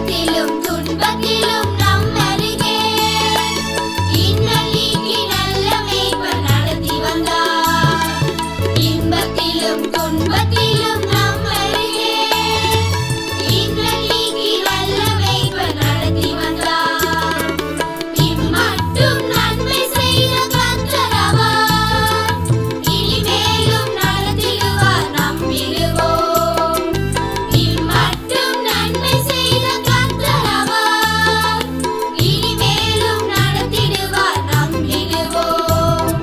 இன்பத்திலும் துன்பத்திலும் நம் அருகே இன்னல் நீக்கி நல்ல மேய்ப்பர் நடத்தி வந்தார். இன்பத்திலும் துன்பத்திலும் நம் அருகே இன்னல் நீக்கி நல்ல மேய்ப்பர் நடத்தி வந்தார். இம்மட்டும் நன்மை செய்த கர்த்தர் அவர், இனிமேலும் நடத்திடுவார் நம்பிடுவோம். இம்மட்டும் நன்மை செய்த கர்த்தர் அவர், இனிமேலும் நடத்திடுவார் நம்பிடுவோம்.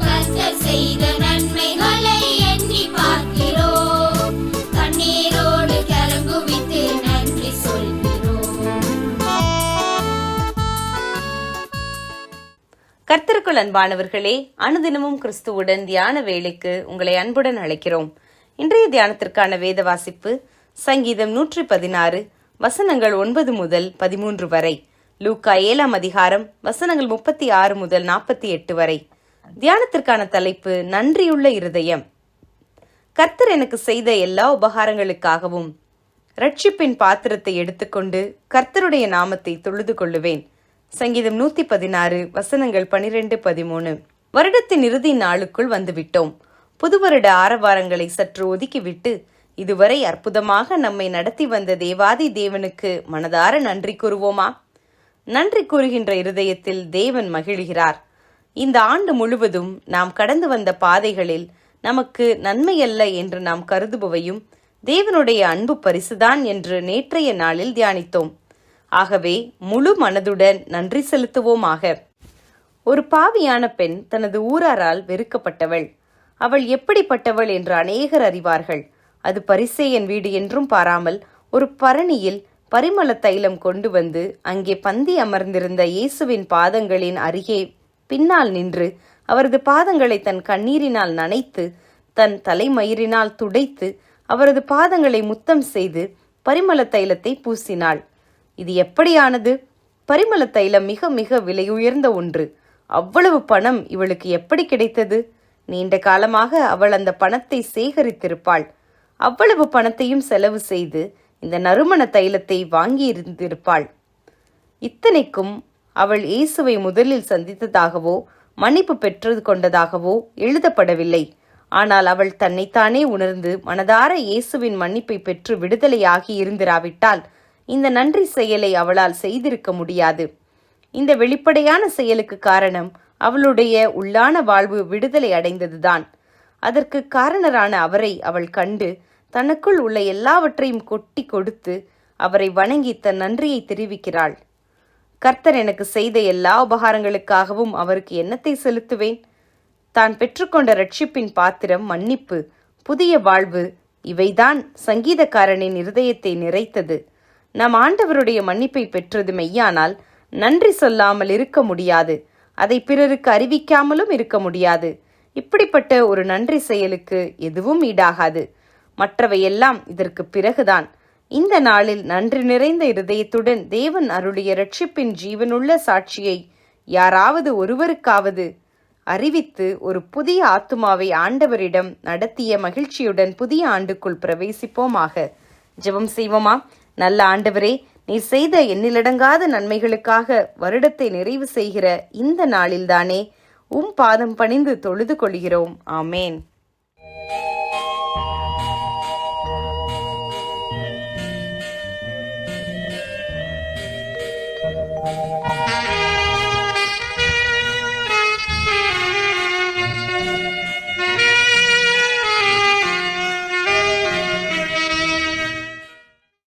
கர்த்தர் செய்த நன்மைகளை எண்ணி பார்க்கிறோம், கண்ணீரோடு கரங்குவித்து நன்றி சொல்கிறோம். கர்த்தருக்குள் அன்பானவர்களே, அனுதினமும் கிறிஸ்துவுடன் தியான வேளைக்கு உங்களை அன்புடன் அழைக்கிறோம். இன்றைய தியானத்திற்கான வேத வாசிப்பு சங்கீதம் 116 வசனங்கள் 9 முதல் 13 வரை, லூக்கா 7 அதிகாரம் வசனங்கள் 36 முதல் 48 வரை. தியானத்திற்கான தலைப்பு நன்றியுள்ள இருதயம். கர்த்தர் எனக்கு செய்த எல்லா உபகாரங்களுக்காகவும் இரட்சிப்பின் பாத்திரத்தை எடுத்துக்கொண்டு கர்த்தருடைய நாமத்தை தொழுது கொள்ளுவேன். சங்கீதம் 116 வசனங்கள் 12-13. வருடத்தின் இறுதி நாளுக்குள் வந்துவிட்டோம். புது வருட ஆரவாரங்களை சற்று ஒதுக்கிவிட்டு இதுவரை அற்புதமாக நம்மை நடத்தி வந்த தேவாதி தேவனுக்கு மனதார நன்றி கூறுவோமா? நன்றி கூறுகின்ற இருதயத்தில் தேவன் மகிழ்கிறார். இந்த ஆண்டு முழுவதும் நாம் கடந்து வந்த பாதைகளில் நமக்கு நன்மையல்ல என்று நாம் கருதுபவையும் தேவனுடைய அன்பு பரிசுதான் என்று நேற்றைய நாளில் தியானித்தோம். ஆகவே முழு மனதுடன் நன்றி செலுத்துவோமாக. ஒரு பாவியான பெண் தனது ஊராரால் வெறுக்கப்பட்டவள். அவள் எப்படிப்பட்டவள் என்று அநேகர் அறிவார்கள். அது பரிசேயன் வீடு என்றும் பாராமல் ஒரு பரணியில் பரிமள தைலம் கொண்டு வந்து அங்கே பந்தி அமர்ந்திருந்த இயேசுவின் பாதங்களின் அருகே பின்னால் நின்று அவரது பாதங்களை தன் கண்ணீரினால் நனைத்து தன் தலைமயிரினால் துடைத்து அவரது பாதங்களை முத்தம் செய்து பரிமள தைலத்தை பூசினாள். இது எப்படியானது? பரிமள தைலம் மிக மிக விலையுயர்ந்த ஒன்று. அவ்வளவு பணம் இவளுக்கு எப்படி கிடைத்தது? நீண்ட காலமாக அவள் அந்த பணத்தை சேகரித்திருப்பாள். அவ்வளவு பணத்தையும் செலவு செய்து இந்த நறுமண தைலத்தை வாங்கி இருந்திருப்பாள். இத்தனைக்கும் அவள் இயேசுவை முதலில் சந்தித்ததாகவோ மன்னிப்பு பெற்று கொண்டதாகவோ எழுதப்படவில்லை. ஆனால் அவள் தன்னைத்தானே உணர்ந்து மனதார இயேசுவின் மன்னிப்பை பெற்று விடுதலையாகி இருந்திராவிட்டால் இந்த நன்றி செயலை அவளால் செய்திருக்க முடியாது. இந்த வெளிப்படையான செயலுக்கு காரணம் அவளுடைய உள்ளான வாழ்வு விடுதலை அடைந்ததுதான். அதற்கு காரணரான அவரை அவள் கண்டு தனக்குள் உள்ள எல்லாவற்றையும் கொட்டி கொடுத்து அவரை வணங்கி தன் நன்றியை தெரிவிக்கிறாள். கர்த்தர் எனக்கு செய்த எல்லா உபகாரங்களுக்காகவும் அவருக்கு என்னத்தை செலுத்துவேன்? தான் பெற்றுக்கொண்ட இரட்சிப்பின் பாத்திரம், மன்னிப்பு, புதிய வாழ்வு, இவைதான் சங்கீதக்காரனின் இருதயத்தை நிறைத்தது. நம் ஆண்டவருடைய மன்னிப்பை பெற்றது மெய்யானால் நன்றி சொல்லாமல் இருக்க முடியாது. அதை பிறருக்கு அறிவிக்காமலும் இருக்க முடியாது. இப்படிப்பட்ட ஒரு நன்றி செயலுக்கு எதுவும் ஈடாகாது. மற்றவையெல்லாம் இதற்கு பிறகுதான். இந்த நாளில் நன்றி நிறைந்த இருதயத்துடன் தேவன் அருளிய இரட்சிப்பின் ஜீவனுள்ள சாட்சியை யாராவது ஒருவருக்காவது அறிவித்து ஒரு புதிய ஆத்துமாவை ஆண்டவரிடம் நடத்திய மகிழ்ச்சியுடன் புதிய ஆண்டுக்குள் பிரவேசிப்போமாக. ஜெபம் செய்வோமா? நல்ல ஆண்டவரே, நீர் செய்த எண்ணிலடங்காத நன்மைகளுக்காக வருடத்தை நிறைவு செய்கிற இந்த நாளில்தானே பாதம் பணிந்து தொழுது கொள்கிறோம். ஆமேன்.